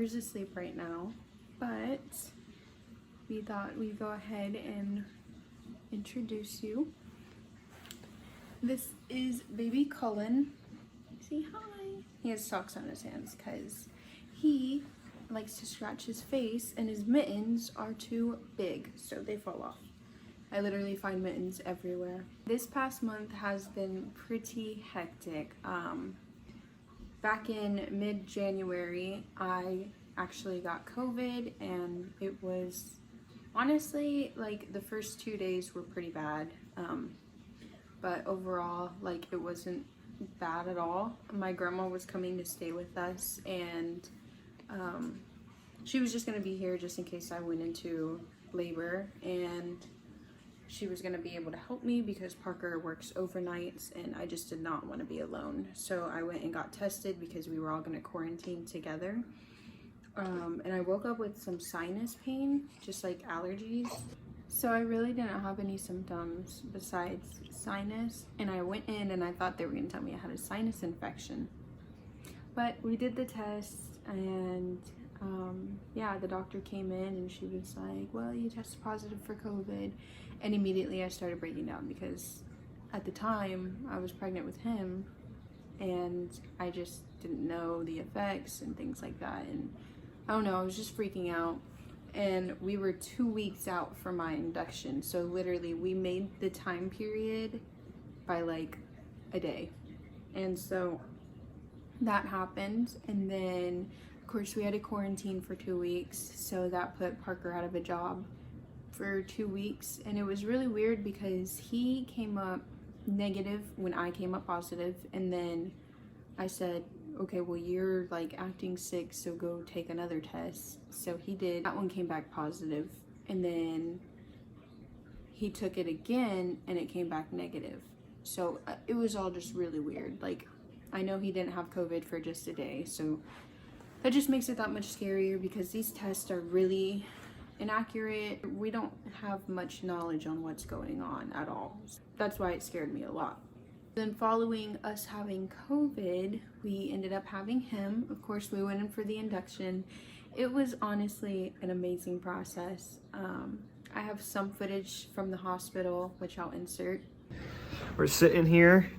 Parker's asleep right now, but we thought we'd go ahead and introduce you. This is baby Cullen. Say hi. He has socks on his hands because he likes to scratch his face and his mittens are too big, so they fall off. I literally find mittens everywhere. This past month has been pretty hectic. Back in mid-January, I actually got COVID, and it was honestly, like, the first 2 days were pretty bad. But overall, like, it wasn't bad at all. My grandma was coming to stay with us, and she was just gonna be here just in case I went into labor, and she was going to be able to help me because Parker works overnights and I just did not want to be alone. So I went and got tested because we were all going to quarantine together. And I woke up with some sinus pain, just like allergies. So I really didn't have any symptoms besides sinus. And I went in and I thought they were going to tell me I had a sinus infection. But we did the test, and yeah, the doctor came in and she was like, well, you tested positive for COVID. And immediately I started breaking down because at the time I was pregnant with him and I just didn't know the effects and things like that. And I don't know, I was just freaking out. And we were 2 weeks out from my induction. So literally we made the time period by like a day. And so that happened. And then of course we had to quarantine for 2 weeks. So that put Parker out of a job for 2 weeks, and it was really weird because he came up negative when I came up positive, and then I said, okay, well, you're like acting sick, so go take another test. So he did. That one came back positive, and then he took it again and it came back negative. So it was all just really weird. Like, I know he didn't have COVID for just a day, so that just makes it that much scarier because these tests are really inaccurate. We don't have much knowledge on what's going on at all. That's why it scared me a lot. Then following us having COVID, we ended up having him. Of course, we went in for the induction. It was honestly an amazing process. I have some footage from the hospital, which I'll insert. We're sitting here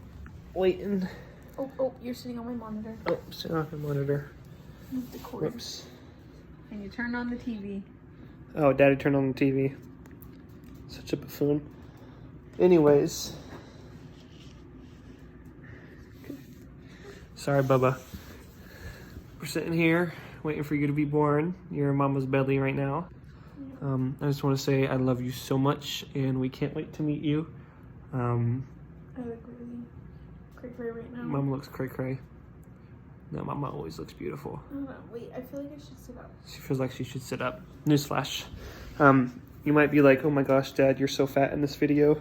waiting. Oh, you're sitting on my monitor. Oh, sitting on the monitor. Move the cord. Whoops. And you turn on the TV. Oh, Daddy turned on the TV. Such a buffoon. Anyways. Sorry, Bubba. We're sitting here waiting for you to be born. You're in Mama's belly right now. I just want to say I love you so much, and we can't wait to meet you. I look really cray-cray right now. Mama looks cray-cray. No, Mama always looks beautiful. Wait, I feel like I should sit up. She feels like she should sit up. Newsflash. You might be like, oh my gosh, Dad, you're so fat in this video.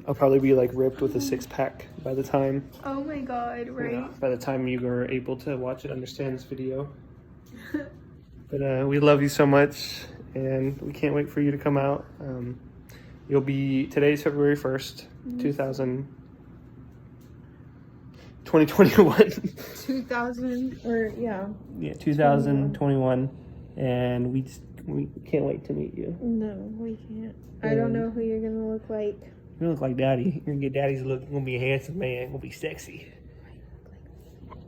I'll probably be like ripped with a 6-pack by the time. Oh my god, right? You know, by the time you are able to watch it, understand this video. But we love you so much, and we can't wait for you to come out. Today's February 1st, 2021. Yeah, 2021, and we can't wait to meet you. No, we can't. I don't know who you're gonna look like. You look like Daddy. You're gonna get Daddy's look. You're gonna be a handsome man. You're gonna be sexy.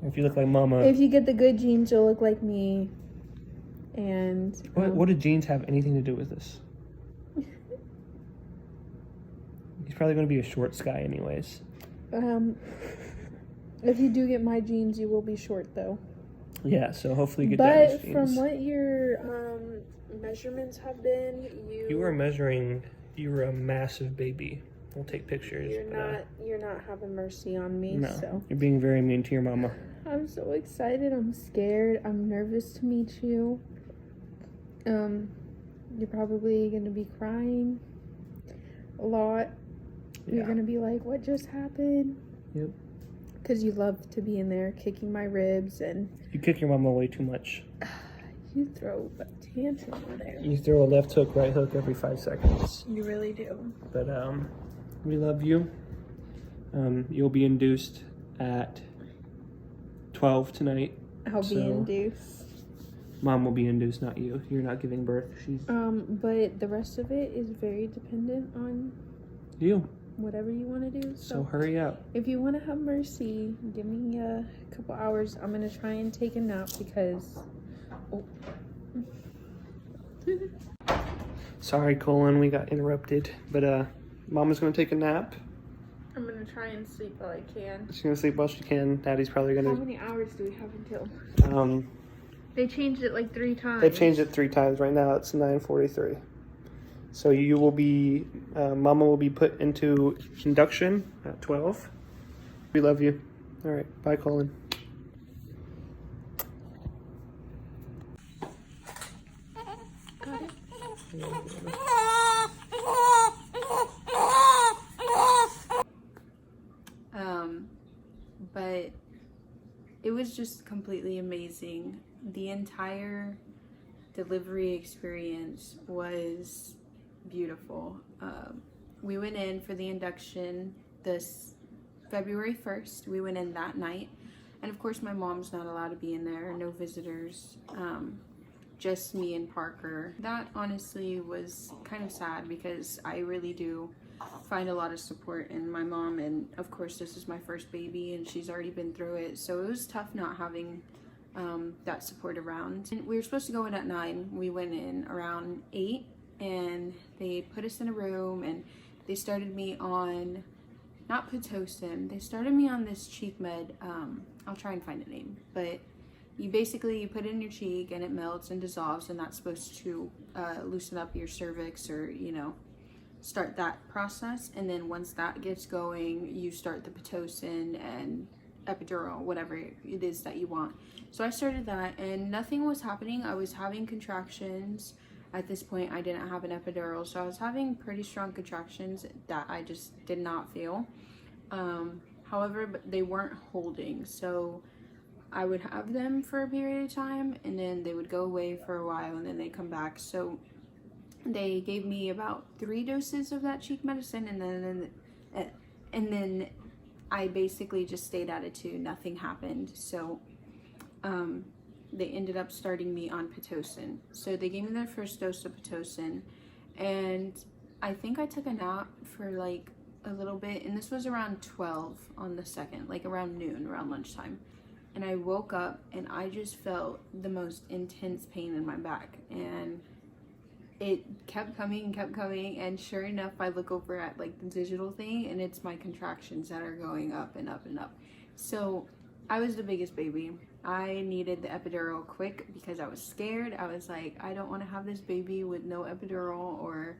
If you look like Mama. If you get the good genes, you'll look like me. And what do genes have anything to do with this? He's probably gonna be a short guy, anyways. If you do get my genes, you will be short, though. Yeah, so hopefully you get Daddy's genes. But from what your measurements have been, you were a massive baby. We'll take pictures. You're not having mercy on me. No, so. You're being very mean to your mama. I'm so excited. I'm scared. I'm nervous to meet you. You're probably gonna be crying a lot. Yeah. You're gonna be like, what just happened? Yep. Because you love to be in there kicking my ribs, and you kick your mama way too much. You throw a tantrum over there. You throw a left hook, right hook every 5 seconds. You really do. But we love you. You'll be induced at 12 tonight. I'll be induced. Mom will be induced, not you. You're not giving birth. She's But the rest of it is very dependent on you. whatever you want to do. So hurry up. If you want to have mercy, give me a couple hours. I'm gonna try and take a nap because. Oh. Sorry, Cullen, we got interrupted. But Mama's gonna take a nap. I'm gonna try and sleep while I can. She's gonna sleep while she can. Daddy's probably How gonna. many hours do we have until? They changed it like 3 times. They've changed it 3 times. Right now it's 9:43. So you will be, Mama will be put into induction at 12. We love you. All right, bye, Cullen. Got it. But it was just completely amazing. The entire delivery experience was beautiful. We went in for the induction this February 1st. We went in that night. And of course my mom's not allowed to be in there, no visitors, just me and Parker. That honestly was kind of sad because I really do find a lot of support in my mom, and of course this is my first baby and she's already been through it, so it was tough not having that support around. And we were supposed to go in at 9. We went in around 8 and they put us in a room and they started me on, not Pitocin, they started me on this cheek med. I'll try and find a name, but you put it in your cheek and it melts and dissolves, and that's supposed to loosen up your cervix, or start that process. And then once that gets going, you start the Pitocin and epidural, whatever it is that you want. So I started that and nothing was happening. I was having contractions. At this point I didn't have an epidural, so I was having pretty strong contractions that I just did not feel. However, but they weren't holding, so I would have them for a period of time and then they would go away for a while and then they come back. So they gave me about 3 doses of that cheek medicine, and then I basically just stayed at it too. Nothing happened. So they ended up starting me on Pitocin. So they gave me their first dose of Pitocin, and I think I took a nap for like a little bit, and this was around 12 on the 2nd, like around noon, around lunchtime. And I woke up and I just felt the most intense pain in my back, and it kept coming and kept coming, and sure enough I look over at like the digital thing and it's my contractions that are going up and up and up. So I was the biggest baby. I needed the epidural quick because I was scared. I was like, I don't want to have this baby with no epidural or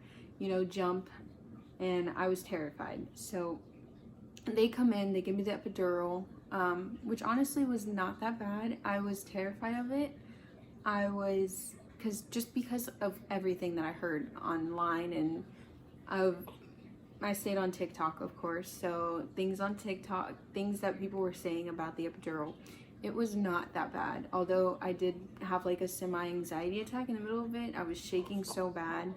jump, and I was terrified. So they come in, they give me the epidural, which honestly was not that bad. I was terrified of it. Because of everything that I heard online, and I stayed on TikTok, of course, so things on TikTok, things that people were saying about the epidural, it was not that bad. Although I did have like a semi-anxiety attack in the middle of it. I was shaking so bad.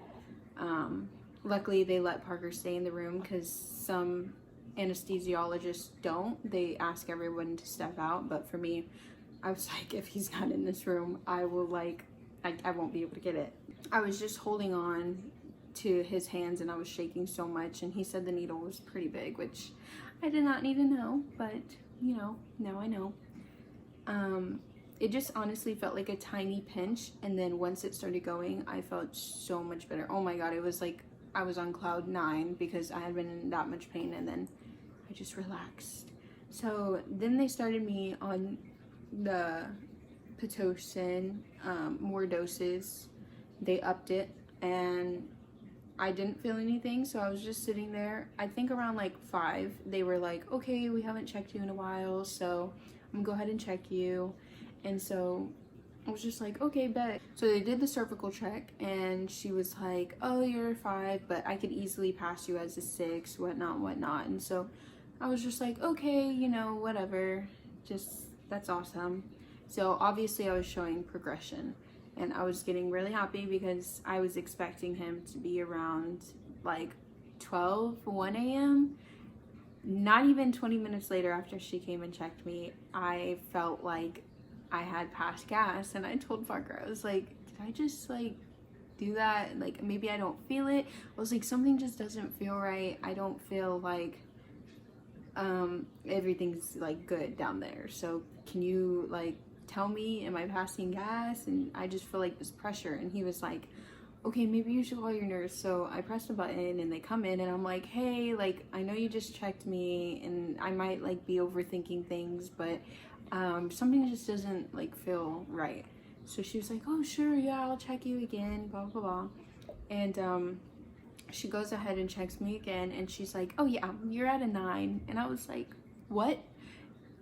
Luckily they let Parker stay in the room because some anesthesiologists don't. They ask everyone to step out, but for me, I was like, if he's not in this room, I won't be able to get it. I was just holding on to his hands and I was shaking so much, and he said the needle was pretty big, which I did not need to know, but now I know. It just honestly felt like a tiny pinch, and then once it started going, I felt so much better. Oh my god, it was like I was on cloud 9 because I had been in that much pain, and then I just relaxed. So then they started me on the Pitocin, more doses. They upped it and I didn't feel anything, so I was just sitting there. I think around like 5 they were like, okay, we haven't checked you in a while, so I'm gonna go ahead and check you. And so I was just like, okay, bet. So they did the cervical check and she was like, oh, you're a 5, but I could easily pass you as a 6, whatnot. And so I was just like, okay, whatever, just that's awesome. So obviously I was showing progression, and I was getting really happy because I was expecting him to be around like 1 a.m. Not even 20 minutes later after she came and checked me, I felt like I had passed gas, and I told Parker, I was like, did I just like do that? Like, maybe I don't feel it. I was like, something just doesn't feel right. I don't feel like everything's like good down there. So can you like tell me, am I passing gas? And I just feel like this pressure. And he was like, okay, maybe you should call your nurse. So I pressed a button and they come in, and I'm like, hey, like, I know you just checked me and I might like be overthinking things, but something just doesn't like feel right. So she was like, oh sure, yeah, I'll check you again, blah blah blah. And she goes ahead and checks me again, and she's like, oh yeah, you're at a 9. And I was like, what?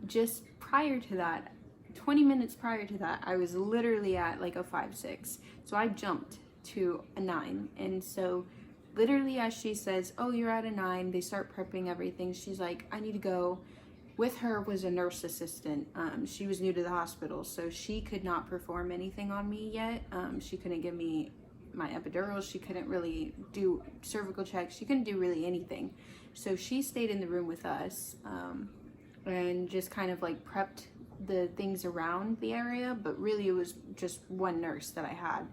Just prior to that, 20 minutes prior to that, I was literally at like a 5-6. So I jumped to a 9. And so literally as she says, oh, you're at a 9, they start prepping everything. She's like, I need to go. With her was a nurse assistant. She was new to the hospital, so she could not perform anything on me yet. She couldn't give me my epidural. She couldn't really do cervical checks. She couldn't do really anything. So she stayed in the room with us and just kind of like prepped the things around the area, but really it was just one nurse that I had.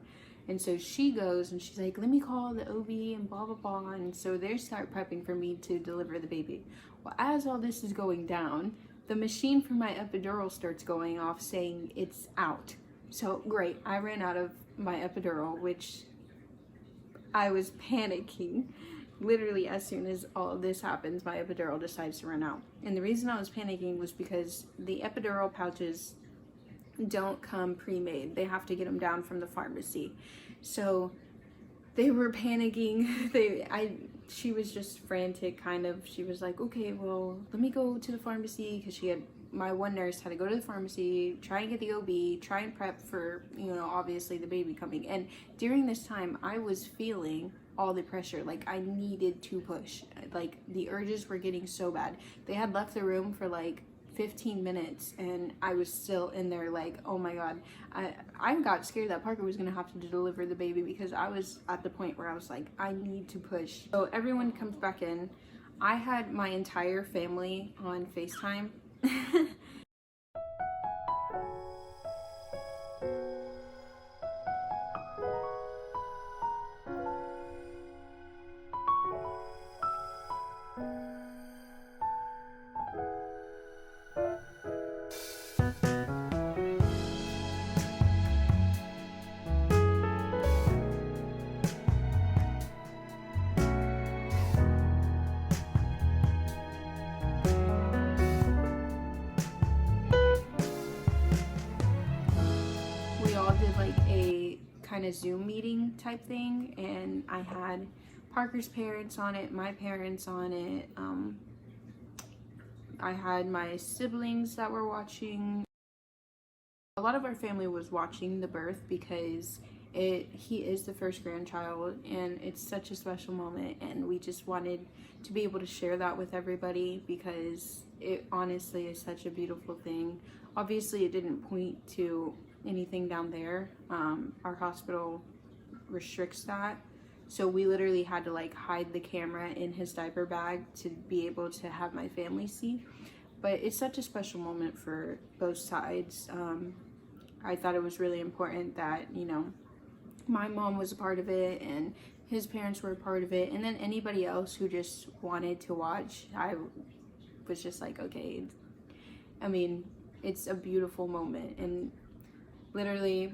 And so she goes and she's like, let me call the OB and blah, blah, blah. And so they start prepping for me to deliver the baby. Well, as all this is going down, the machine for my epidural starts going off saying it's out. So great, I ran out of my epidural, which I was panicking. Literally as soon as all of this happens, my epidural decides to run out. And the reason I was panicking was because the epidural pouches don't come pre-made. They have to get them down from the pharmacy. So they were panicking. She was just frantic, kind of. She was like, okay, well, let me go to the pharmacy, because my one nurse had to go to the pharmacy, try and get the OB, try and prep for, obviously the baby coming. And during this time, I was feeling all the pressure. Like, I needed to push. Like, the urges were getting so bad. They had left the room for like 15 minutes and I was still in there like, oh my god. I got scared that Parker was gonna have to deliver the baby, because I was at the point where I was like, I need to push. So everyone comes back in. I had my entire family on FaceTime. We all did like a kind of Zoom meeting type thing, and I had Parker's parents on it, my parents on it. I had my siblings that were watching. A lot of our family was watching the birth, because he is the first grandchild and it's such a special moment, and we just wanted to be able to share that with everybody, because it honestly is such a beautiful thing. Obviously it didn't point to anything down there. Our hospital restricts that, so we literally had to like hide the camera in his diaper bag to be able to have my family see. But it's such a special moment for both sides. I thought it was really important that, my mom was a part of it and his parents were a part of it, and then anybody else who just wanted to watch, I was just like, okay. I mean, it's a beautiful moment. And literally,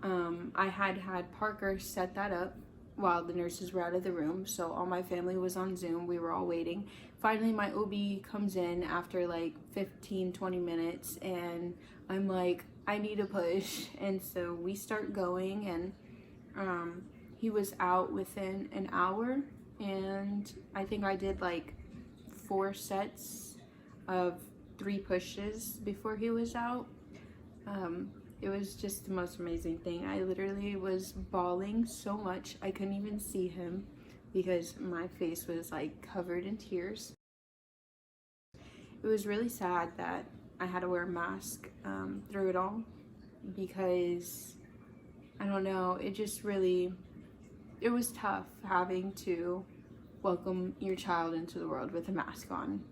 I had Parker set that up while the nurses were out of the room, so all my family was on Zoom. We were all waiting. Finally, my OB comes in after like 15-20 minutes, and I'm like, I need to push. And so we start going, and he was out within an hour, and I think I did like 4 sets of 3 pushes before he was out. It was just the most amazing thing. I literally was bawling so much I couldn't even see him, because my face was like covered in tears. It was really sad that I had to wear a mask through it all, because I don't know, it was tough having to welcome your child into the world with a mask on.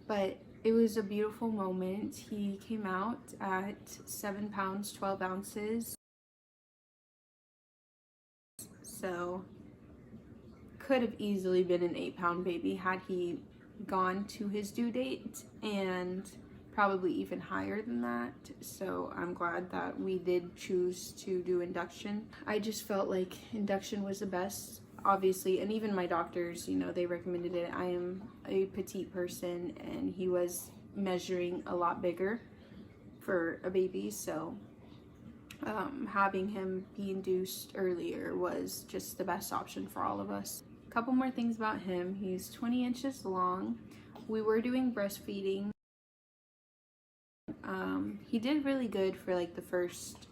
But it was a beautiful moment. He came out at 7 pounds 12 ounces, so could have easily been an 8-pound baby had he gone to his due date, and probably even higher than that. So I'm glad that we did choose to do induction. I just felt like induction was the best, obviously, and even my doctors, you know, they recommended it. I am a petite person, and he was measuring a lot bigger for a baby, so having him be induced earlier was just the best option for all of us. A couple more things about him. He's 20 inches long. We were doing breastfeeding. He did really good for like the first,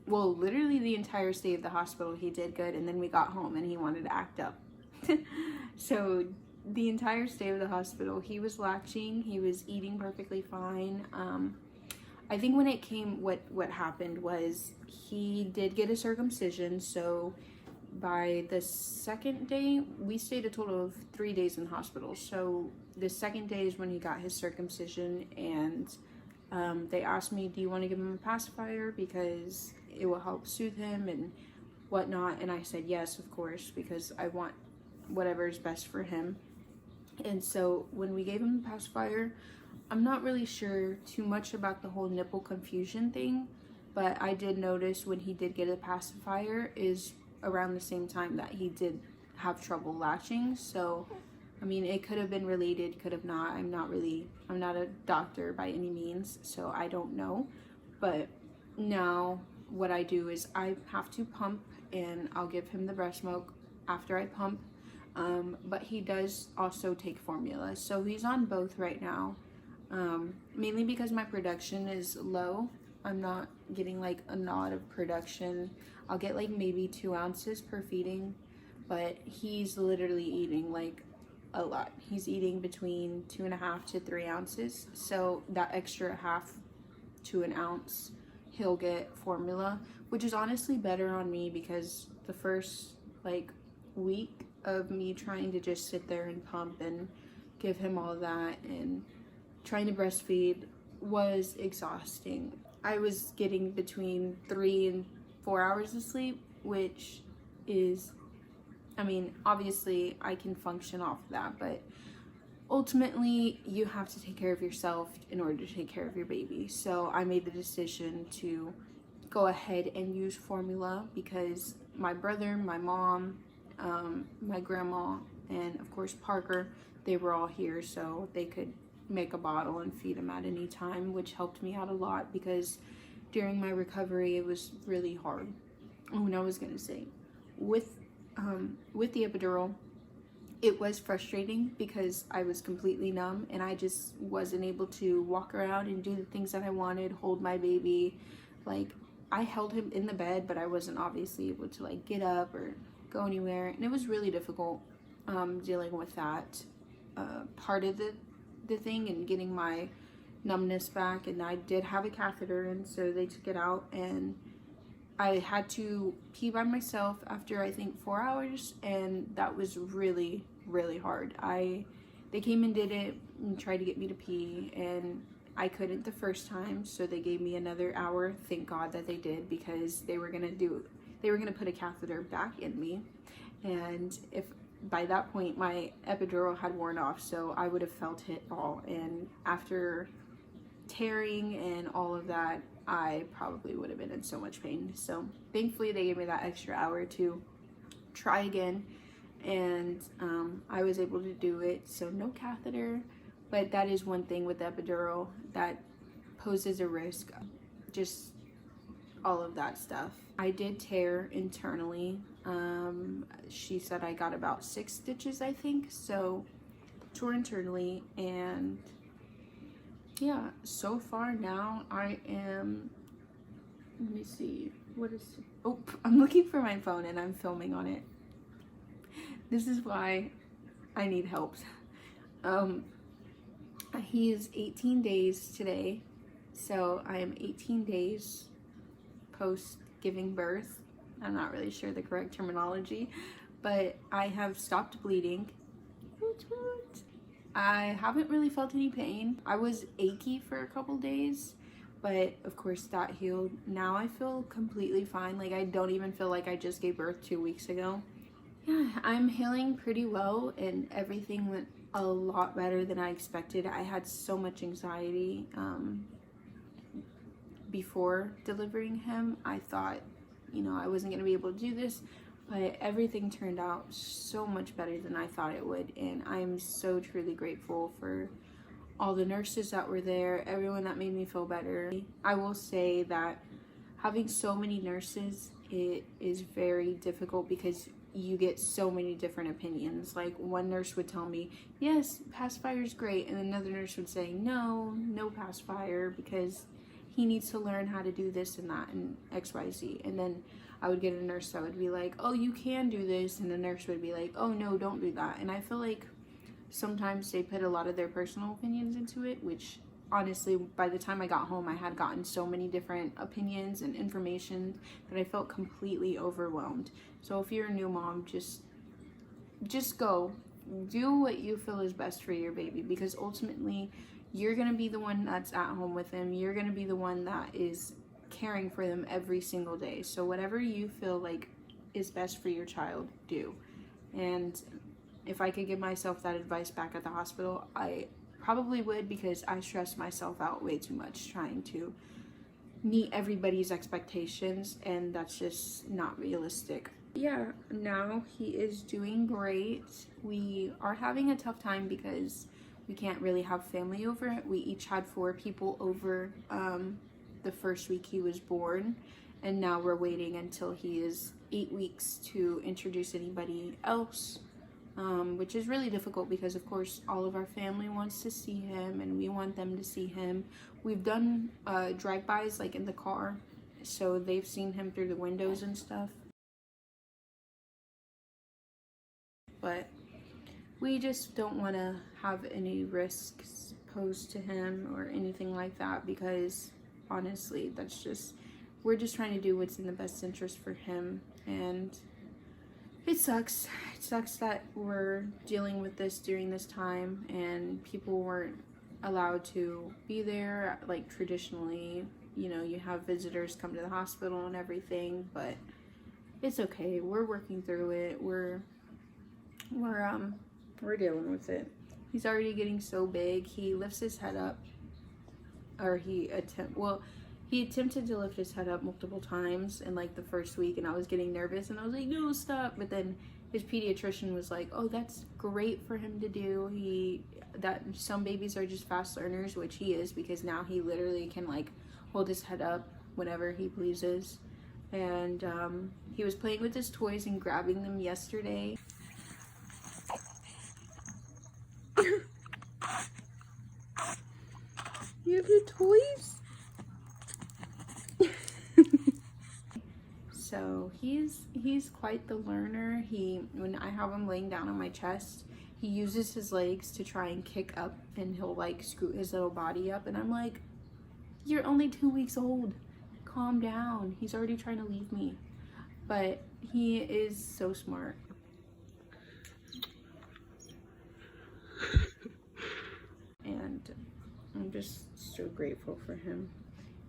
well, literally the entire stay of the hospital. He did good, and then we got home and he wanted to act up. So the entire stay of the hospital, he was latching, he was eating perfectly fine. I think when it came, what happened was he did get a circumcision. So by the second day, we stayed a total of 3 days in the hospital. So the second day is when he got his circumcision, and they asked me, do you want to give him a pacifier because it will help soothe him and whatnot? And I said yes, of course, because I want whatever is best for him. And so when we gave him the pacifier, I'm not really sure too much about the whole nipple confusion thing, but I did notice when he did get a pacifier is around the same time that he did have trouble latching. So I mean, it could have been related, could have not. I'm not a doctor by any means, so I don't know. But now what I do is I have to pump, and I'll give him the breast milk after I pump. But he does also take formula, so he's on both right now. Mainly because my production is low. I'm not getting like a lot of production. I'll get like maybe 2 ounces per feeding, but he's literally eating like a lot. He's eating between 2.5 to 3 ounces. So that extra half to an ounce, he'll get formula, which is honestly better on me, because the first like week of me trying to just sit there and pump and give him all that and trying to breastfeed was exhausting. I was getting between 3 and 4 hours of sleep, which is, I mean, obviously I can function off of that, but ultimately you have to take care of yourself in order to take care of your baby. So I made the decision to go ahead and use formula, because my brother, my mom, my grandma, and of course Parker, they were all here, so they could make a bottle and feed him at any time, which helped me out a lot, because during my recovery it was really hard. And I was gonna say, with the epidural, it was frustrating because I was completely numb and I just wasn't able to walk around and do the things that I wanted, hold my baby. Like, I held him in the bed, but I wasn't obviously able to like get up or go anywhere, and it was really difficult dealing with that part of the thing and getting my numbness back. And I did have a catheter, and so they took it out, and I had to pee by myself after I think 4 hours, and that was really, really hard. They came and did it and tried to get me to pee, and I couldn't the first time, so they gave me another hour. Thank God that they did, because they were gonna put a catheter back in me, and if by that point my epidural had worn off, so I would have felt it all, and after tearing and all of that, I probably would have been in so much pain. So thankfully they gave me that extra hour to try again, and I was able to do it. So no catheter, but that is one thing with the epidural that poses a risk, just all of that stuff. I did tear internally. She said I got about 6 stitches, I think, so tore internally. And yeah, so far now I am, let me see, I'm looking for my phone and I'm filming on it. This is why I need help. He is 18 days today, so I am 18 days post giving birth. I'm not really sure the correct terminology, but I have stopped bleeding. I haven't really felt any pain. I was achy for a couple days, but of course that healed. Now I feel completely fine. Like, I don't even feel like I just gave birth 2 weeks ago. Yeah, I'm healing pretty well, and everything went a lot better than I expected. I had so much anxiety before delivering him. I thought, I wasn't going to be able to do this, but everything turned out so much better than I thought it would, and I'm so truly grateful for all the nurses that were there, everyone that made me feel better. I will say that having so many nurses, it is very difficult because you get so many different opinions. Like, one nurse would tell me, yes, pacifier is great, and another nurse would say, no pacifier, because he needs to learn how to do this and that and XYZ. And then I would get a nurse that would be like, oh, you can do this, and a nurse would be like, oh no, don't do that. And I feel like sometimes they put a lot of their personal opinions into it, which honestly, by the time I got home, I had gotten so many different opinions and information that I felt completely overwhelmed. So if you're a new mom, just go. Do what you feel is best for your baby, because ultimately you're going to be the one that's at home with them. You're going to be the one that is caring for them every single day. So whatever you feel like is best for your child, do. And if I could give myself that advice back at the hospital, I probably would, because I stressed myself out way too much trying to meet everybody's expectations, and that's just not realistic. Yeah, now he is doing great. We are having a tough time because we can't really have family over. We each had 4 people over the first week he was born, and now we're waiting until he is 8 weeks to introduce anybody else, which is really difficult because, of course, all of our family wants to see him and we want them to see him. We've done drive-bys, like in the car, so they've seen him through the windows and stuff. But we just don't want to have any risks posed to him or anything like that, because honestly, we're just trying to do what's in the best interest for him. And it sucks that we're dealing with this during this time, and people weren't allowed to be there like traditionally. You have visitors come to the hospital and everything, but it's okay. We're working through it. We're dealing with it. He's already getting so big. He lifts his head up, or he attempted to lift his head up multiple times in like the first week, and I was getting nervous and I was like, no, stop. But then his pediatrician was like, oh, that's great for him to do. That some babies are just fast learners, which he is, because now he literally can like hold his head up whenever he pleases. And he was playing with his toys and grabbing them yesterday. You have your toys? So he's quite the learner. When I have him laying down on my chest, he uses his legs to try and kick up, and he'll like scoot his little body up, and I'm like, you're only 2 weeks old. Calm down. He's already trying to leave me. But he is so smart. And I'm just so grateful for him.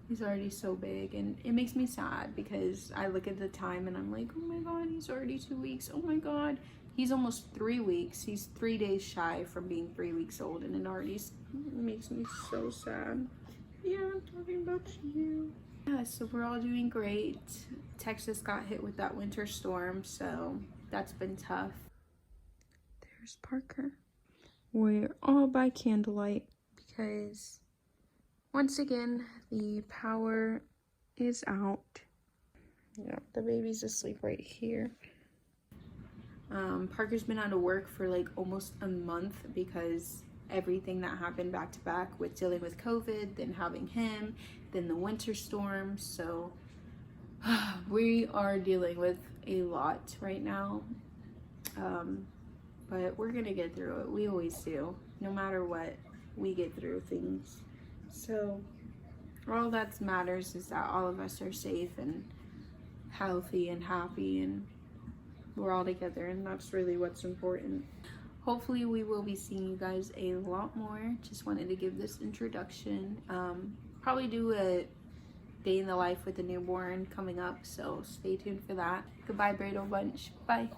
He's already so big, and it makes me sad because I look at the time and I'm like, oh my god, he's already 2 weeks. Oh my god, he's almost 3 weeks. He's 3 days shy from being 3 weeks old, and it already makes me so sad. Yeah, I'm talking about you. Yeah, so we're all doing great. Texas got hit with that winter storm, so that's been tough. There's Parker. We're all by candlelight because once again the power is out. Yeah, the baby's asleep right here. Parker's been out of work for like almost a month because everything that happened back to back with dealing with COVID, then having him, then the winter storm. So we are dealing with a lot right now. But we're gonna get through it. We always do. No matter what, we get through things. So all that matters is that all of us are safe and healthy and happy, and we're all together, and that's really what's important. hopefully we will be seeing you guys a lot more. Just wanted to give this introduction. Probably do a day in the life with a newborn coming up, so stay tuned for that. Goodbye, Bradle Bunch. Bye.